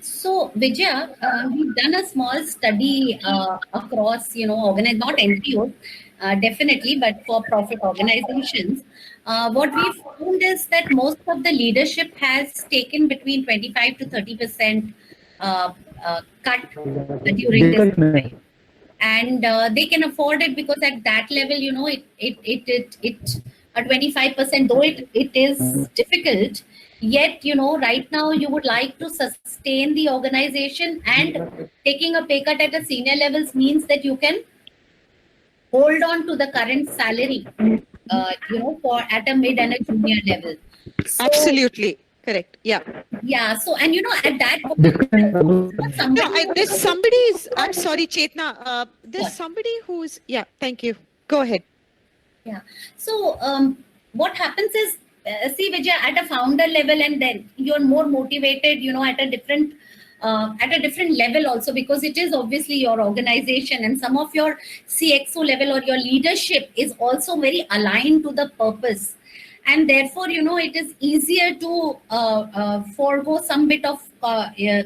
So Vijaya, we've done a small study across, not NPOs, definitely, but for profit organizations. What we found is that most of the leadership has taken between 25 to 30% uh, cut during this time, and they can afford it because at that level, it 25%, though it is difficult, yet right now you would like to sustain the organization, and taking a pay cut at a senior levels means that you can hold on to the current salary, for at a mid and a junior level. So Absolutely correct. Yeah. yeah, so and at that point of time, for No, somebody there's who somebody is. I'm sorry, Chetna. There's somebody who's. Yeah. Thank you. Go ahead. Yeah. So what happens is, see, Vijay, at a founder level, and then you're more motivated, at a different level also, because it is obviously your organization, and some of your CXO level or your leadership is also very aligned to the purpose, and therefore, it is easier to forego some bit of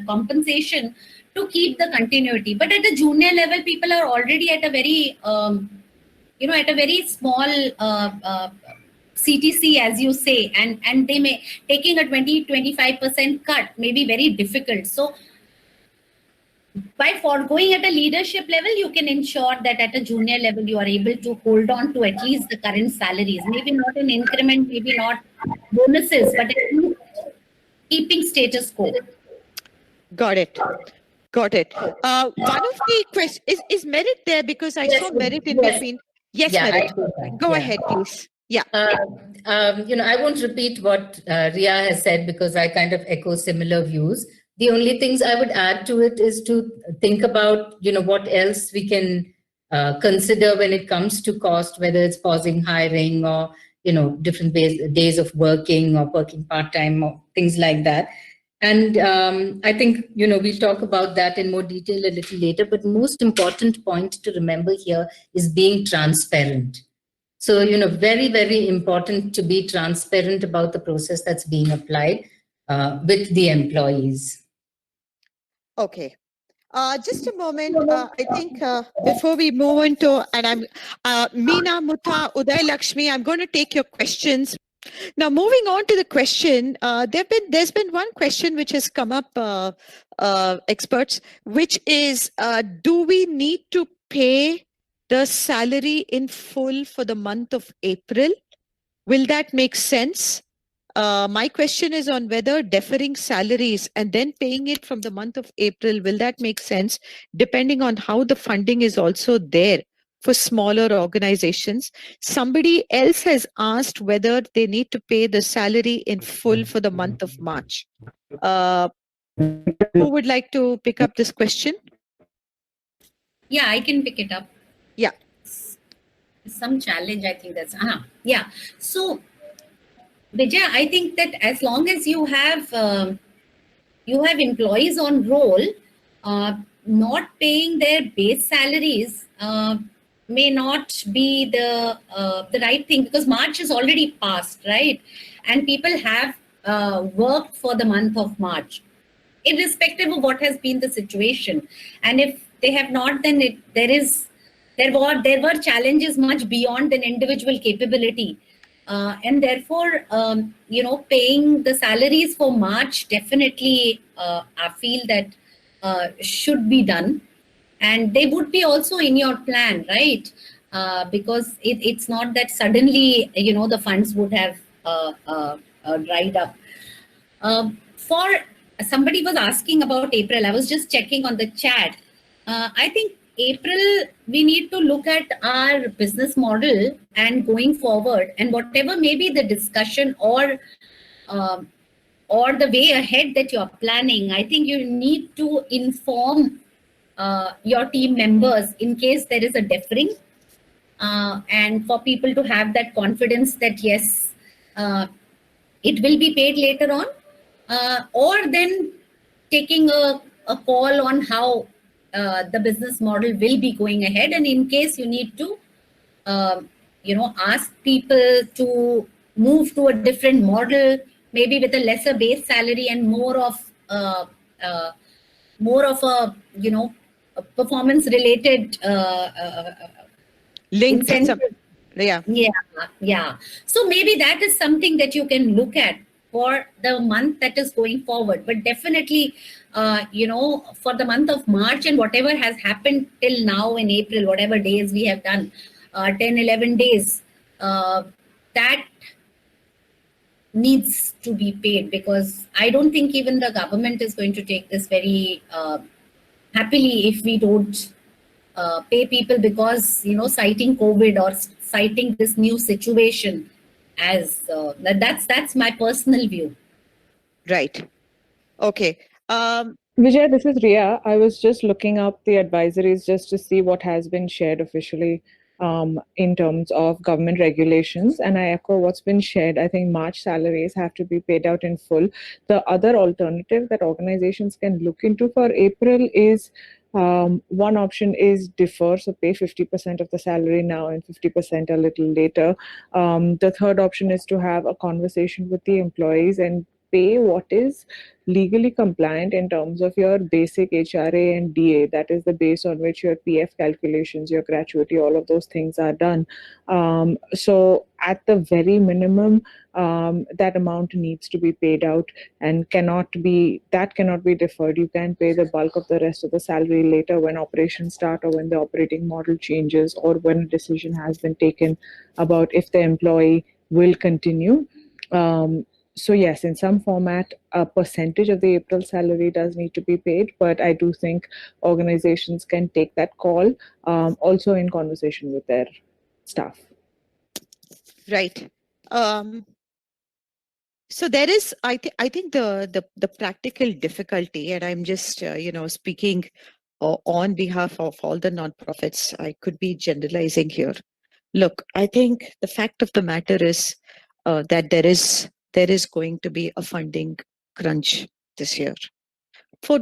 compensation to keep the continuity. But at the junior level, people are already at a very at a very small CTC, as you say, and they may taking a 20-25% cut may be very difficult. So by foregoing at a leadership level, you can ensure that at a junior level you are able to hold on to at least the current salaries, maybe not an increment, maybe not bonuses, but at least keeping status quo. Got it. Got it. One of the questions is Merit there, because I saw Merit in Yes. between. Yes, Yeah, I Merit. do that. Go Yeah. ahead, please. Yeah. I won't repeat what Ria has said because I kind of echo similar views. The only things I would add to it is to think about, what else we can consider when it comes to cost, whether it's pausing hiring or, different days of working or working part-time or things like that. And I think, we'll talk about that in more detail a little later. But most important point to remember here is being transparent. So, very, very important to be transparent about the process that's being applied with the employees. Okay. Just a moment. I think before we move into, and I'm Meena, Mutta, Uday Lakshmi, I'm going to take your questions. Now, moving on to the question, there's been one question which has come up, experts, which is, do we need to pay the salary in full for the month of April? Will that make sense? My question is on whether deferring salaries and then paying it from the month of April, will that make sense, depending on how the funding is also there for smaller organizations? Somebody else has asked whether they need to pay the salary in full for the month of March. Who would like to pick up this question? Yeah, I can pick it up. Yeah. Some challenge, I think that's yeah. So Vijay, I think that as long as you have employees on roll, not paying their base salaries may not be the right thing, because March is already passed, right? And people have worked for the month of March, irrespective of what has been the situation. And if they have not, then there were challenges much beyond an individual capability. And therefore, paying the salaries for March definitely, I feel that should be done. And they would be also in your plan, right? Because it's not that suddenly, the funds would have dried up. For somebody was asking about April, I was just checking on the chat. I think April, we need to look at our business model and going forward, and whatever may be the discussion uh, or the way ahead that you're planning. I think you need to inform your team members in case there is a deferring, and for people to have that confidence that yes, it will be paid later on, or then taking a call on how the business model will be going ahead. And in case you need to ask people to move to a different model, maybe with a lesser base salary and more of more of a, a performance related Linked some, incentive. yeah. Yeah. So maybe that is something that you can look at for the month that is going forward. But definitely, for the month of March and whatever has happened till now in April, whatever days we have done, 10, 11 days, that needs to be paid, because I don't think even the government is going to take this very happily if we don't pay people, because citing COVID or citing this new situation as that's my personal view. Right. Okay. Vijay, this is Ria. I was just looking up the advisories just to see what has been shared officially in terms of government regulations. And I echo what's been shared. I think March salaries have to be paid out in full. The other alternative that organizations can look into for April is one option is defer, so pay 50% of the salary now and 50% a little later. The third option is to have a conversation with the employees and pay what is legally compliant in terms of your basic HRA and DA. That is the base on which your PF calculations, your gratuity, all of those things are done. So at the very minimum, that amount needs to be paid out and cannot be deferred. You can pay the bulk of the rest of the salary later when operations start, or when the operating model changes, or when a decision has been taken about if the employee will continue. So yes, in some format, a percentage of the April salary does need to be paid, but I do think organizations can take that call, also in conversation with their staff. Right. So there is, I think the practical difficulty, and I'm just speaking on behalf of all the nonprofits. I could be generalizing here. Look, I think the fact of the matter is that there is going to be a funding crunch this year for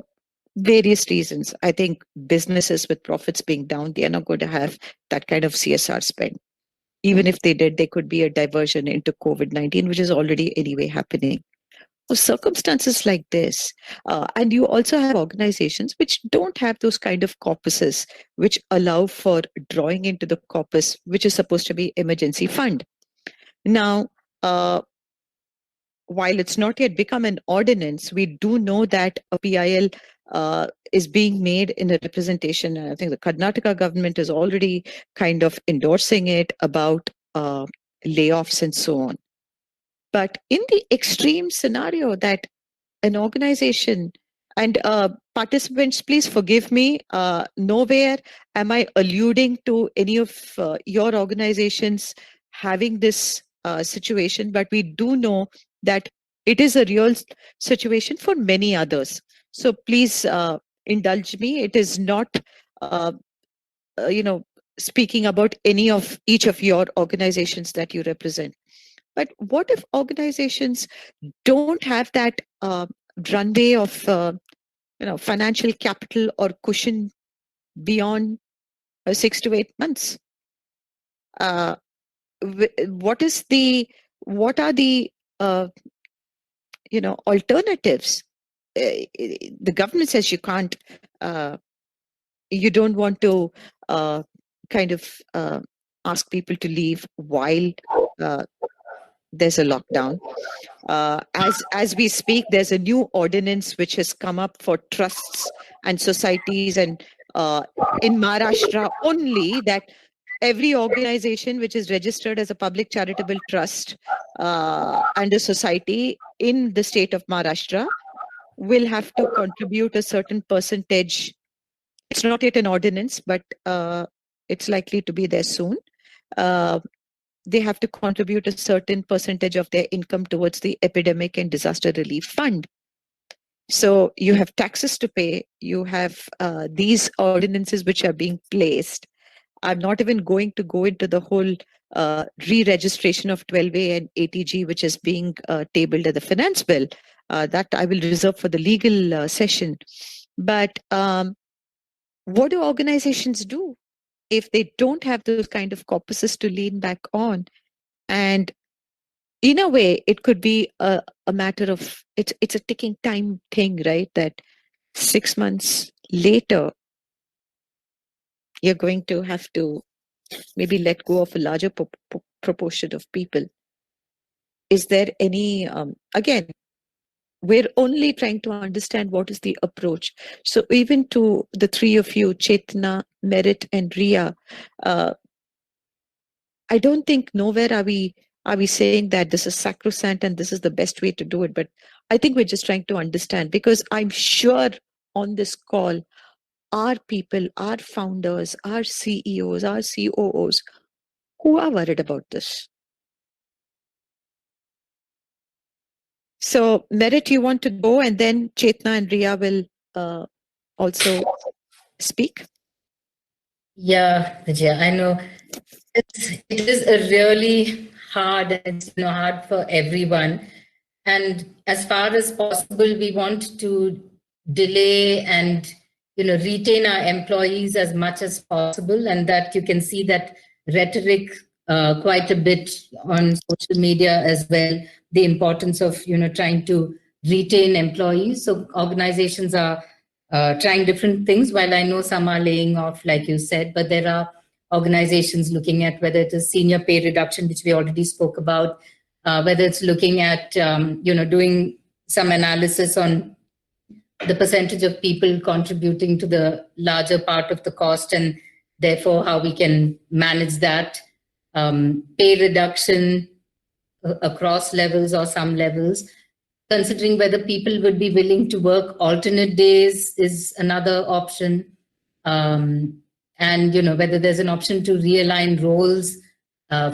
various reasons. I think businesses with profits being down, they are not going to have that kind of CSR spend. Even if they did, there could be a diversion into COVID-19, which is already anyway happening. For circumstances like this, and you also have organizations which don't have those kind of corpuses which allow for drawing into the corpus, which is supposed to be emergency fund. Now, while it's not yet become an ordinance, we do know that a PIL is being made in a representation. And I think the Karnataka government is already kind of endorsing it about layoffs and so on. But in the extreme scenario that an organization, and participants, please forgive me, nowhere am I alluding to any of your organizations having this situation, but we do know that it is a real situation for many others. So please indulge me. It is not, speaking about each of your organizations that you represent. But what if organizations don't have that runway of financial capital or cushion beyond 6 to 8 months? What are the alternatives? The government says you can't. You don't want to kind of ask people to leave while there's a lockdown. As we speak, there's a new ordinance which has come up for trusts and societies, and in Maharashtra only, that every organization which is registered as a public charitable trust and a society in the state of Maharashtra will have to contribute a certain percentage. It's not yet an ordinance, but it's likely to be there soon. They have to contribute a certain percentage of their income towards the epidemic and disaster relief fund. So you have taxes to pay. You have these ordinances which are being placed. I'm not even going to go into the whole re-registration of 12A and ATG, which is being tabled at the finance bill. That I will reserve for the legal session. But what do organizations do if they don't have those kind of corpuses to lean back on? And in a way, it could be a matter of, it's a ticking time thing, right? That 6 months later, you're going to have to maybe let go of a larger proportion of people. Is there any, again, we're only trying to understand what is the approach. So even to the three of you, Chetna, Merit, and Ria, I don't think nowhere are we saying that this is sacrosanct and this is the best way to do it. But I think we're just trying to understand, because I'm sure on this call, our people, our founders, our CEOs, our COOs, who are worried about this. So Merit, you want to go, and then Chetna and Ria will also speak. Yeah, Vijaya, I know it is a really hard, it's hard for everyone. And as far as possible, we want to delay and retain our employees as much as possible. And that you can see that rhetoric quite a bit on social media as well. The importance of trying to retain employees. So organizations are trying different things. While I know some are laying off, like you said, but there are organizations looking at whether it is senior pay reduction, which we already spoke about, whether it's looking at doing some analysis on the percentage of people contributing to the larger part of the cost, and therefore how we can manage that. Pay reduction across levels or some levels. Considering whether people would be willing to work alternate days is another option. And whether there's an option to realign roles,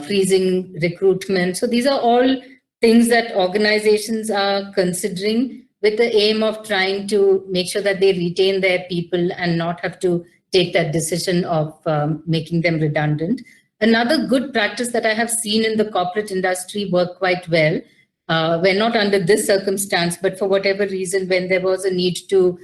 freezing recruitment. So these are all things that organizations are considering with the aim of trying to make sure that they retain their people and not have to take that decision of making them redundant. Another good practice that I have seen in the corporate industry work quite well, we're not under this circumstance, but for whatever reason, when there was a need to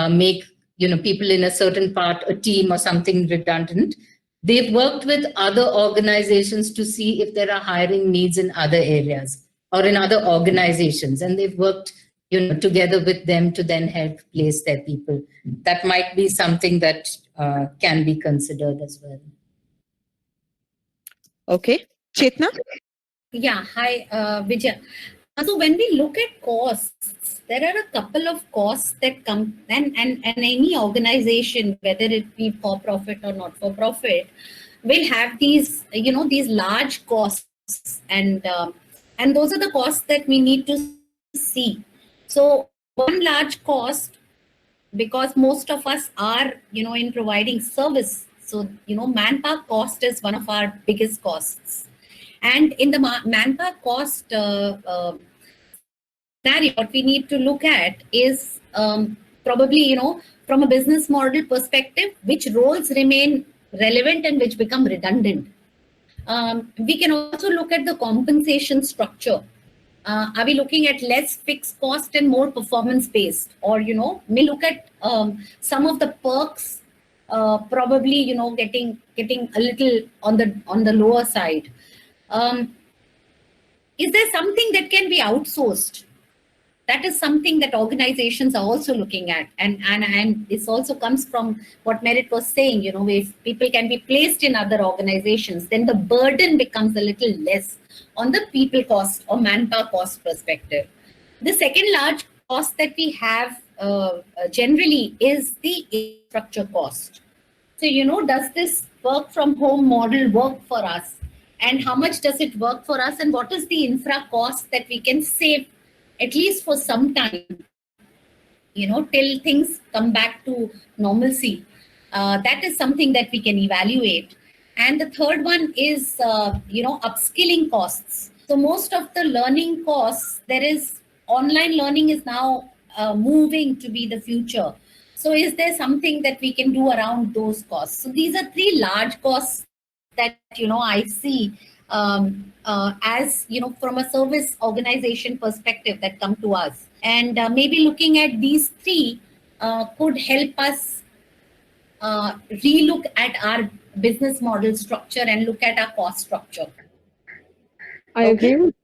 make people in a certain part, a team or something redundant, they've worked with other organizations to see if there are hiring needs in other areas or in other organizations, and they've worked together with them to then help place their people. That might be something that can be considered as well. Okay, Chetna? Yeah, hi, Vijay. So when we look at costs, there are a couple of costs that come, and any organization, whether it be for profit or not for profit, will have these, these large costs, and those are the costs that we need to see. So one large cost, because most of us are, in providing service. So, manpower cost is one of our biggest costs. And in the manpower cost scenario, what we need to look at is probably, from a business model perspective, which roles remain relevant and which become redundant. We can also look at the compensation structure. Are we looking at less fixed cost and more performance based, or may look at some of the perks probably getting a little on the lower side. Is there something that can be outsourced? That is something that organizations are also looking at, and this also comes from what Merit was saying. If people can be placed in other organizations, then the burden becomes a little less on the people cost or manpower cost perspective. The second large cost that we have generally is the infrastructure cost. So, does this work from home model work for us? And how much does it work for us? And what is the infra cost that we can save, at least for some time, till things come back to normalcy? That is something that we can evaluate. And the third one is, upskilling costs. So most of the learning costs, online learning is now moving to be the future. So is there something that we can do around those costs? So these are three large costs that, I see as, from a service organization perspective that come to us. And maybe looking at these three could help us relook at our business model structure and look at our cost structure. I agree with the